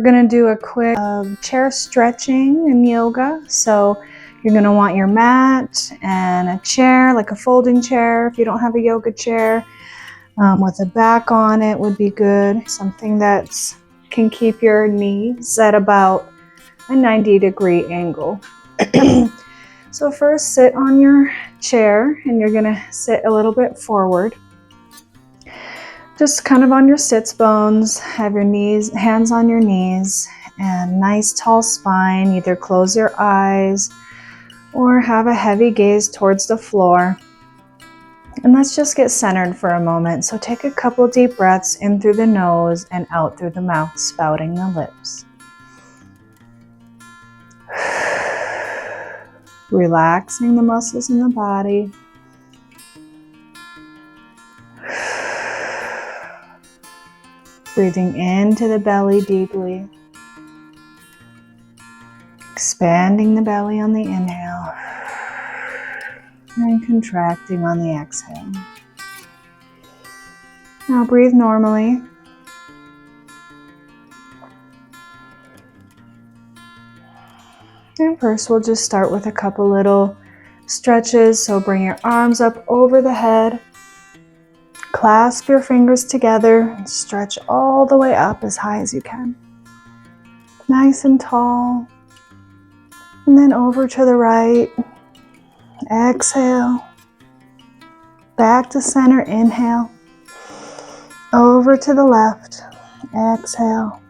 We're going to do a quick chair stretching in yoga. So you're going to want your mat and a chair, like a folding chair if you don't have a yoga chair. With a back on it would be good. Something that can keep your knees at about a 90-degree angle. So first sit on your chair and you're going to sit a little bit forward. Just kind of on your sits bones, have your hands on your knees, and nice tall spine. Either close your eyes or have a heavy gaze towards the floor. And let's just get centered for a moment. So take a couple deep breaths in through the nose and out through the mouth, spouting the lips. Relaxing the muscles in the body. Breathing into the belly deeply. Expanding the belly on the inhale. And contracting on the exhale. Now breathe normally. And first we'll just start with a couple little stretches. So bring your arms up over the head. Clasp your fingers together and stretch all the way up as high as you can. Nice and tall. And then over to the right. Exhale. Back to center. Inhale. Over to the left. Exhale.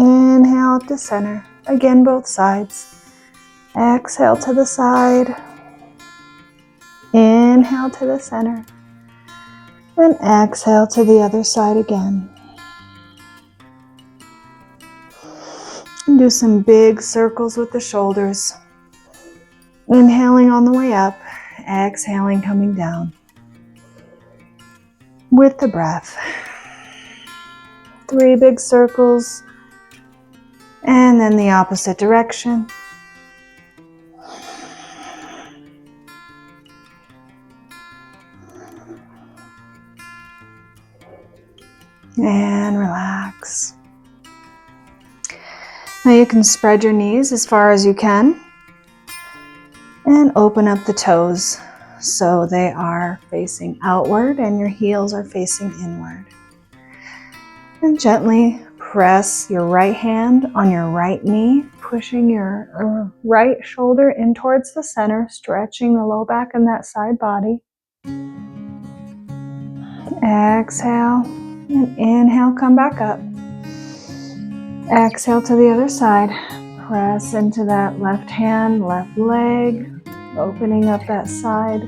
Inhale up to center. Again, both sides. Exhale to the side. Inhale to the center. And exhale to the other side again. And do some big circles with the shoulders. Inhaling on the way up. Exhaling coming down. With the breath. 3 big circles. And then the opposite direction. And relax. Now you can spread your knees as far as you can and open up the toes so they are facing outward and your heels are facing inward. And gently press your right hand on your right knee, pushing your right shoulder in towards the center, stretching the low back and that side body. Exhale. And inhale, come back up. Exhale to the other side. Press into that left hand, left leg, opening up that side,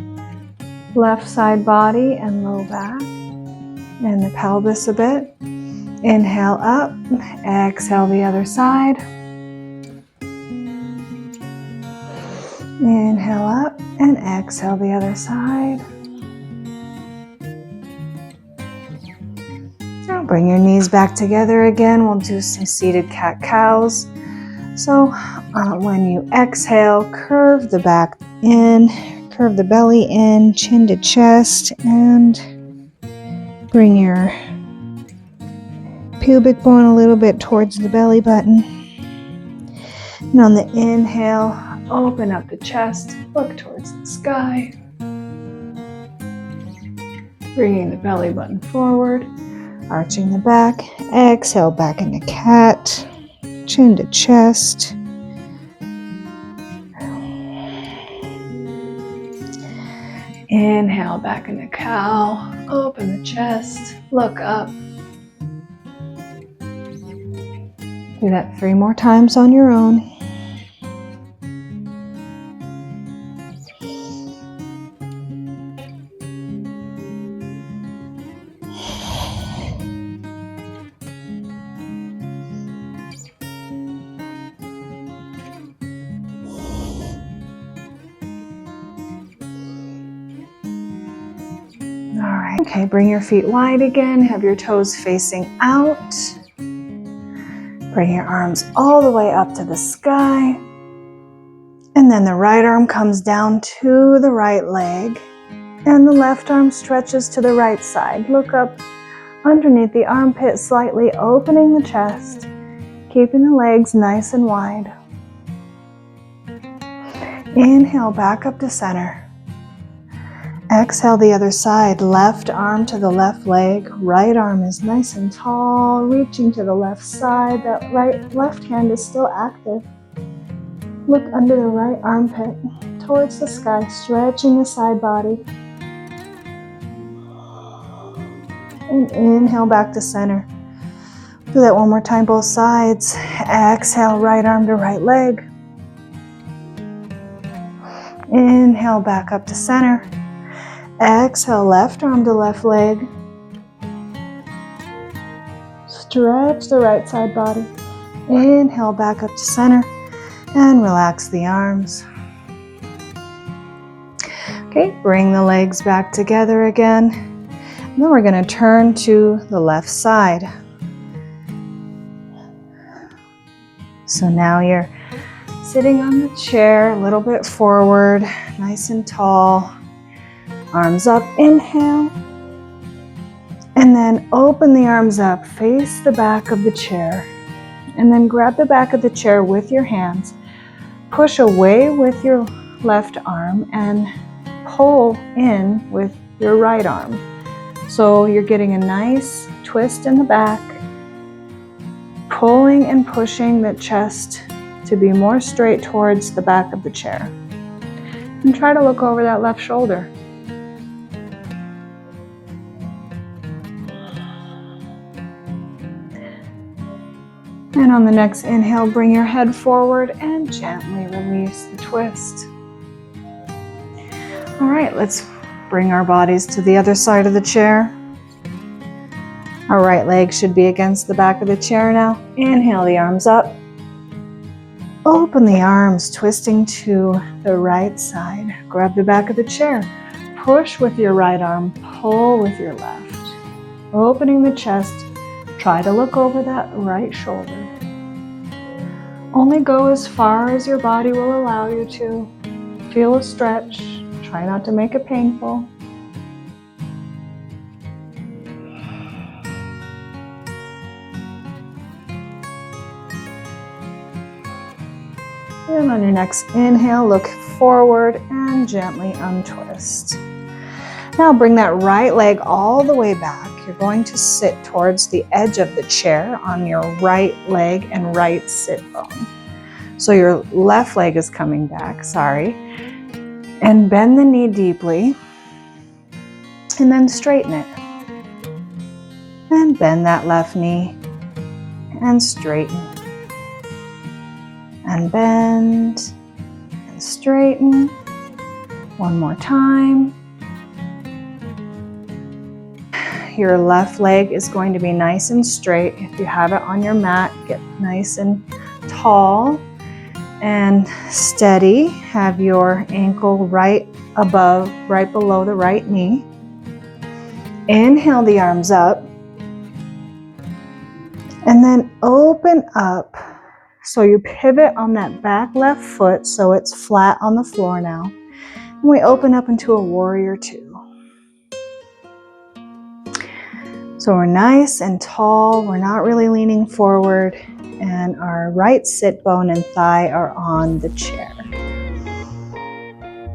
left side body and low back and the pelvis a bit. Inhale up, exhale the other side. Inhale up and exhale the other side. Now bring your knees back together again. We'll do some seated cat-cows. So when you exhale, curve the back in, curve the belly in, chin to chest, and bring your pubic bone a little bit towards the belly button. And on the inhale, open up the chest, look towards the sky. Bringing the belly button forward. Arching the back, exhale back into cat, chin to chest. Inhale back into cow, open the chest, look up. Do that 3 more times on your own. Okay, bring your feet wide again. Have your toes facing out. Bring your arms all the way up to the sky. And then the right arm comes down to the right leg. And the left arm stretches to the right side. Look up underneath the armpit slightly, opening the chest, keeping the legs nice and wide. Inhale back up to center. Exhale the other side, left arm to the left leg, right arm is nice and tall, reaching to the left side, that left hand is still active. Look under the right armpit, towards the sky, stretching the side body. And inhale back to center. Do that one more time, both sides. Exhale, right arm to right leg. Inhale back up to center. Exhale, left arm to left leg. Stretch the right side body. Inhale back up to center and relax the arms. Okay, bring the legs back together again. And then we're going to turn to the left side. So now you're sitting on the chair a little bit forward, nice and tall. Arms up, inhale. And then open the arms up, face the back of the chair. And then grab the back of the chair with your hands. Push away with your left arm and pull in with your right arm. So you're getting a nice twist in the back, pulling and pushing the chest to be more straight towards the back of the chair. And try to look over that left shoulder. And on the next inhale, bring your head forward and gently release the twist. All right, let's bring our bodies to the other side of the chair. Our right leg should be against the back of the chair now. Inhale the arms up. Open the arms, twisting to the right side. Grab the back of the chair. Push with your right arm, pull with your left. Opening the chest. Try to look over that right shoulder. Only go as far as your body will allow you to. Feel a stretch. Try not to make it painful. And on your next inhale, look forward and gently untwist. Now bring that right leg all the way back. You're going to sit towards the edge of the chair on your right leg and right sit bone. So your left leg is coming back, and bend the knee deeply and then straighten it. And bend that left knee and straighten. And bend and straighten. One more time. Your left leg is going to be nice and straight. If you have it on your mat, get nice and tall and steady. Have your ankle right below the right knee. Inhale the arms up. And then open up. So you pivot on that back left foot so it's flat on the floor now. And we open up into a warrior two. So we're nice and tall, we're not really leaning forward, and our right sit bone and thigh are on the chair.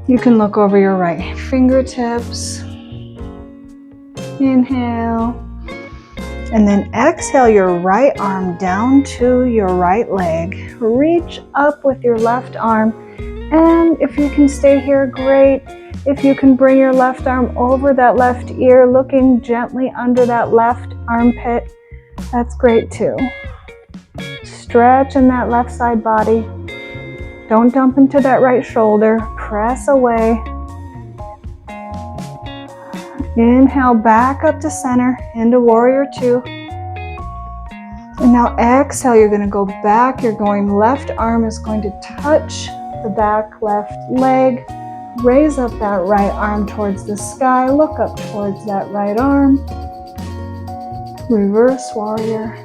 You can look over your right fingertips. Inhale. And then exhale your right arm down to your right leg. Reach up with your left arm. And if you can stay here, great. If you can bring your left arm over that left ear, looking gently under that left armpit, that's great too. Stretch in that left side body. Don't dump into that right shoulder. Press away. Inhale back up to center into warrior two. And now exhale, you're going to go back. You're going left arm is going to touch the back left leg. Raise up that right arm towards the sky. Look up towards that right arm. Reverse warrior.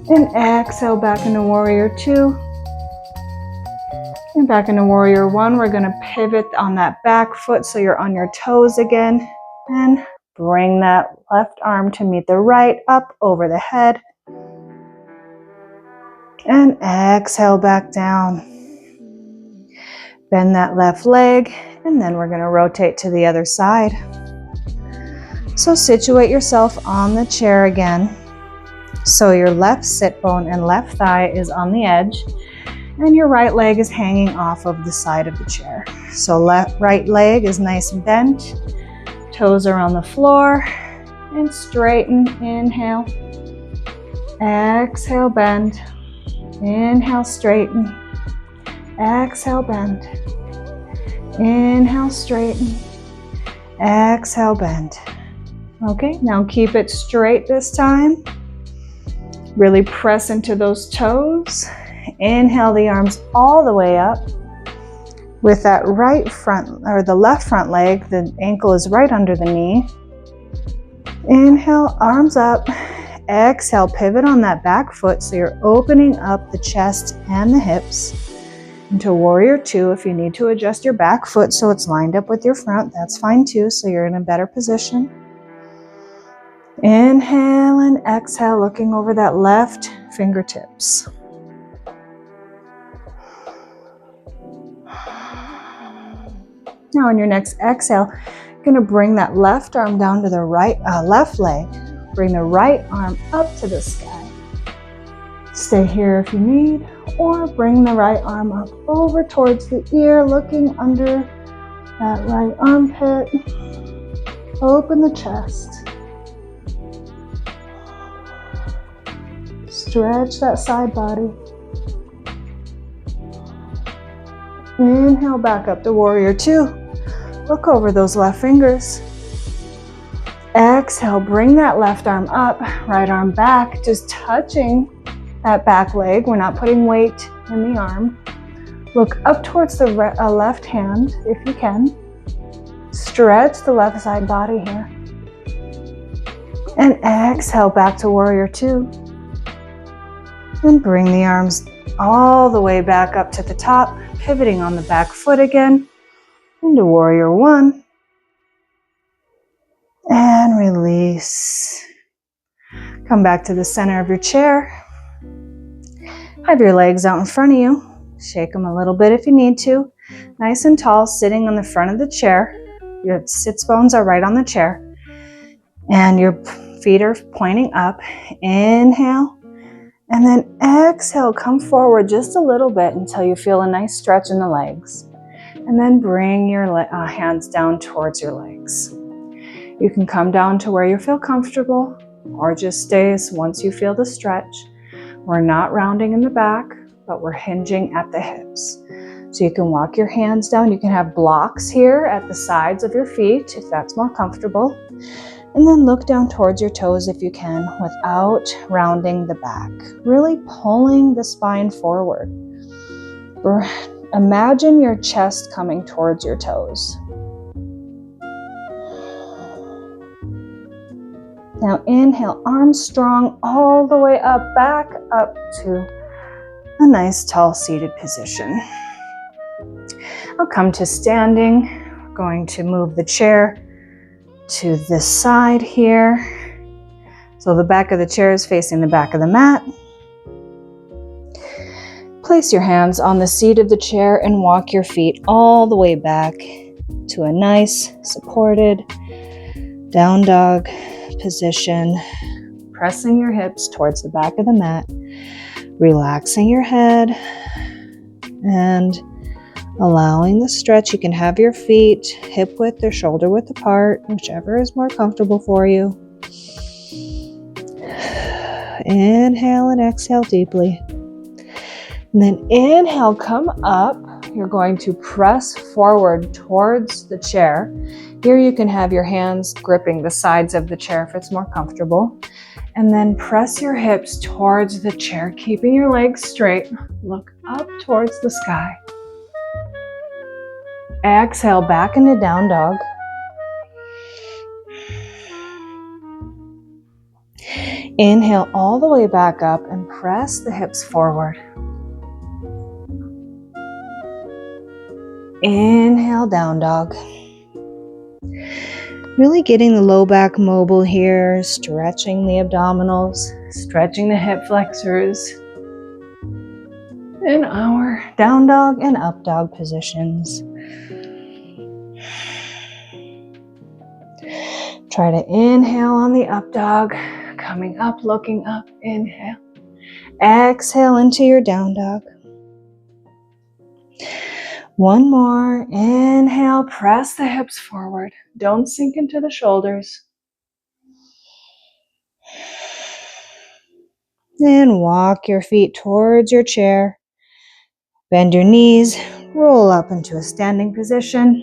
And exhale back into warrior two. And back into warrior one. We're going to pivot on that back foot so you're on your toes again. And Bring that left arm to meet the right, up over the head. And exhale back down. Bend that left leg, and then we're going to rotate to the other side. So situate yourself on the chair again. So your left sit bone and left thigh is on the edge, and your right leg is hanging off of the side of the chair. So right leg is nice and bent, toes are on the floor, and straighten. Inhale, exhale, bend. Inhale, straighten. Exhale, bend. Inhale, straighten. Exhale, bend. Okay, now keep it straight this time. Really press into those toes. Inhale the arms all the way up. With that right front, or the left front leg, the ankle is right under the knee. Inhale, arms up. Exhale, pivot on that back foot so you're opening up the chest and the hips. Into Warrior Two, if you need to adjust your back foot so it's lined up with your front, that's fine too, so you're in a better position. Inhale and exhale, looking over that left fingertips. Now on your next exhale, you're going to bring that left arm down to the left leg. Bring the right arm up to the sky. Stay here if you need, or bring the right arm up over towards the ear, looking under that right armpit. Open the chest. Stretch that side body. Inhale back up to Warrior Two. Look over those left fingers. Exhale, bring that left arm up, right arm back, just touching that back leg. We're not putting weight in the arm. Look up towards the left hand if you can. Stretch the left side body here. And exhale back to Warrior Two. And bring the arms all the way back up to the top, pivoting on the back foot again, into Warrior One. And release. Come back to the center of your chair. Have your legs out in front of you. Shake them a little bit if you need to. Nice and tall, sitting on the front of the chair. Your sits bones are right on the chair. And your feet are pointing up. Inhale. And then exhale, come forward just a little bit until you feel a nice stretch in the legs. And then bring your hands down towards your legs. You can come down to where you feel comfortable, or just stay once you feel the stretch. We're not rounding in the back, but we're hinging at the hips. So you can walk your hands down. You can have blocks here at the sides of your feet if that's more comfortable. And then look down towards your toes if you can without rounding the back. Really pulling the spine forward. Imagine your chest coming towards your toes. Now inhale, arms strong all the way up, back up to a nice tall seated position. I'll come to standing. We're going to move the chair to this side here. So the back of the chair is facing the back of the mat. Place your hands on the seat of the chair and walk your feet all the way back to a nice supported down dog position. Pressing your hips towards the back of the mat. Relaxing your head and allowing the stretch. You can have your feet hip width or shoulder width apart, whichever is more comfortable for you. Inhale and exhale deeply. And then inhale, come up. You're going to press forward towards the chair. Here you can have your hands gripping the sides of the chair if it's more comfortable. And then press your hips towards the chair, keeping your legs straight. Look up towards the sky. Exhale back into down dog. Inhale all the way back up and press the hips forward. Inhale, down dog. Really getting the low back mobile here, stretching the abdominals, stretching the hip flexors in our down dog and up dog positions. Try to inhale on the up dog, coming up, looking up, inhale. Exhale into your down dog. One more, inhale, press the hips forward. Don't sink into the shoulders. And walk your feet towards your chair. Bend your knees, roll up into a standing position.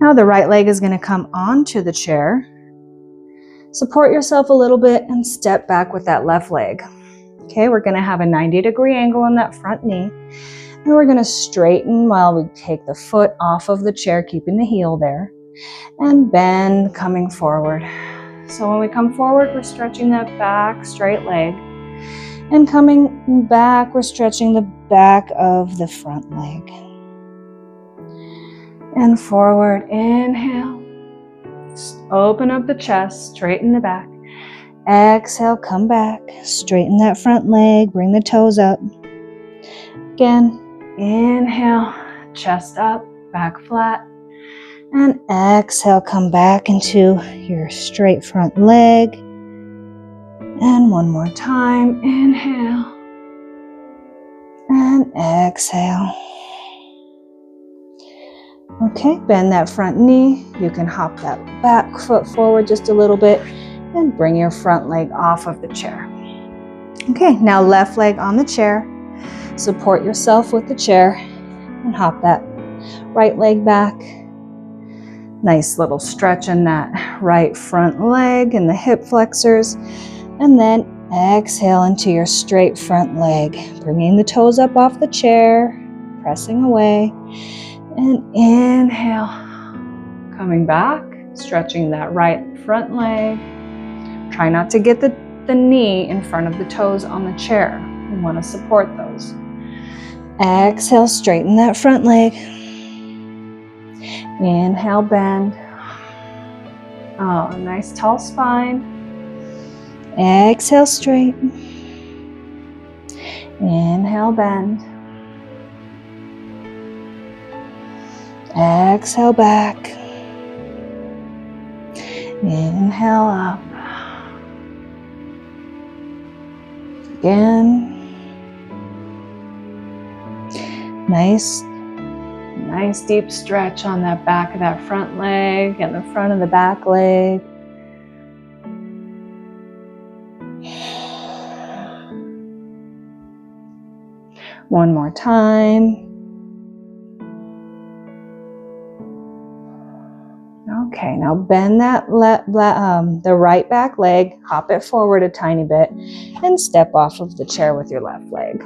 Now the right leg is going to come onto the chair. Support yourself a little bit and step back with that left leg. Okay, we're going to have a 90-degree angle in that front knee. And we're going to straighten while we take the foot off of the chair, keeping the heel there. And bend, coming forward. So when we come forward, we're stretching that back straight leg. And coming back, we're stretching the back of the front leg. And forward, inhale. Open up the chest, straighten the back. Exhale, come back, straighten that front leg, bring the toes up. Again, inhale, chest up, back flat. And exhale, come back into your straight front leg. And one more time, inhale. And exhale. Okay, bend that front knee. You can hop that back foot forward just a little bit and bring your front leg off of the chair. Okay, now left leg on the chair. Support yourself with the chair and hop that right leg back. Nice little stretch in that right front leg and the hip flexors. And then exhale into your straight front leg. Bringing the toes up off the chair, pressing away. And inhale, coming back, stretching that right front leg. Try not to get the knee in front of the toes on the chair. You want to support those. Exhale, straighten that front leg. Inhale, bend. Oh, nice tall spine. Exhale, straighten. Inhale, bend. Exhale, back. Inhale, up. Again. Nice deep stretch on that back of that front leg and the front of the back leg. One more time. Okay, now bend that the right back leg, hop it forward a tiny bit, and step off of the chair with your left leg.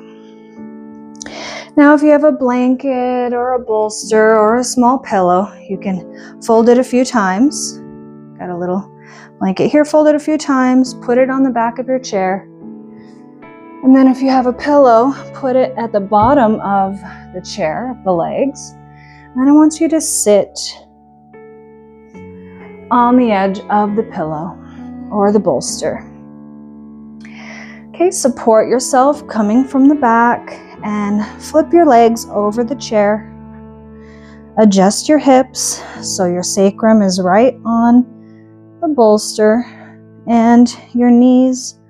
Now if you have a blanket or a bolster or a small pillow, you can fold it a few times. Got a little blanket here, fold it a few times, put it on the back of your chair. And then if you have a pillow, put it at the bottom of the chair, the legs. And I want you to sit on the edge of the pillow or the bolster. Okay, support yourself coming from the back and flip your legs over the chair. Adjust your hips so your sacrum is right on the bolster and your knees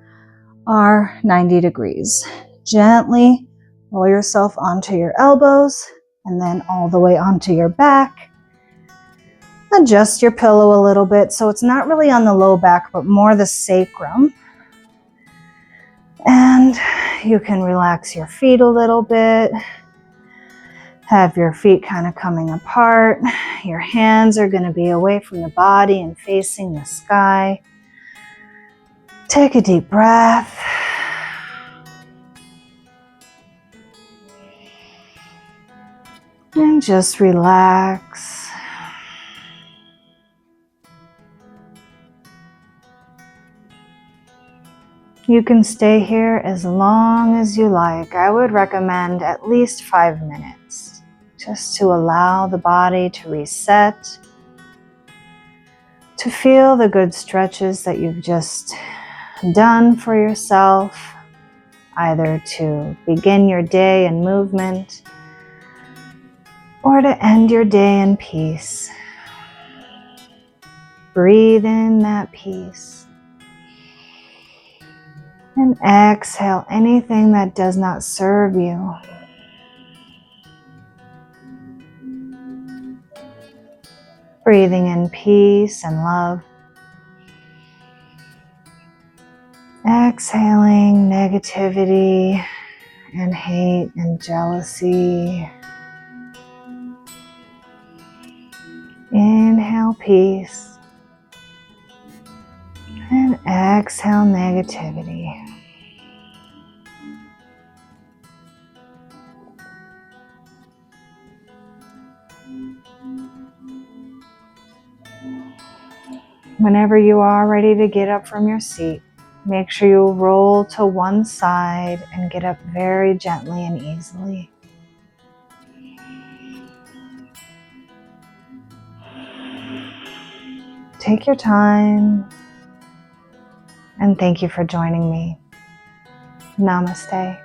are 90 degrees. Gently roll yourself onto your elbows and then all the way onto your back. Adjust your pillow a little bit so it's not really on the low back but more the sacrum. And you can relax your feet a little bit. Have your feet kind of coming apart. Your hands are going to be away from the body and facing the sky. Take a deep breath. And just relax. You can stay here as long as you like. I would recommend at least 5 minutes, just to allow the body to reset to feel the good stretches that you've just done for yourself, either to begin your day in movement or to end your day in peace. Breathe in that peace and exhale anything that does not serve you. Breathing in peace and love. Exhaling negativity and hate and jealousy. Inhale peace and exhale negativity. Whenever you are ready to get up from your seat, make sure you roll to one side and get up very gently and easily. Take your time, and thank you for joining me. Namaste.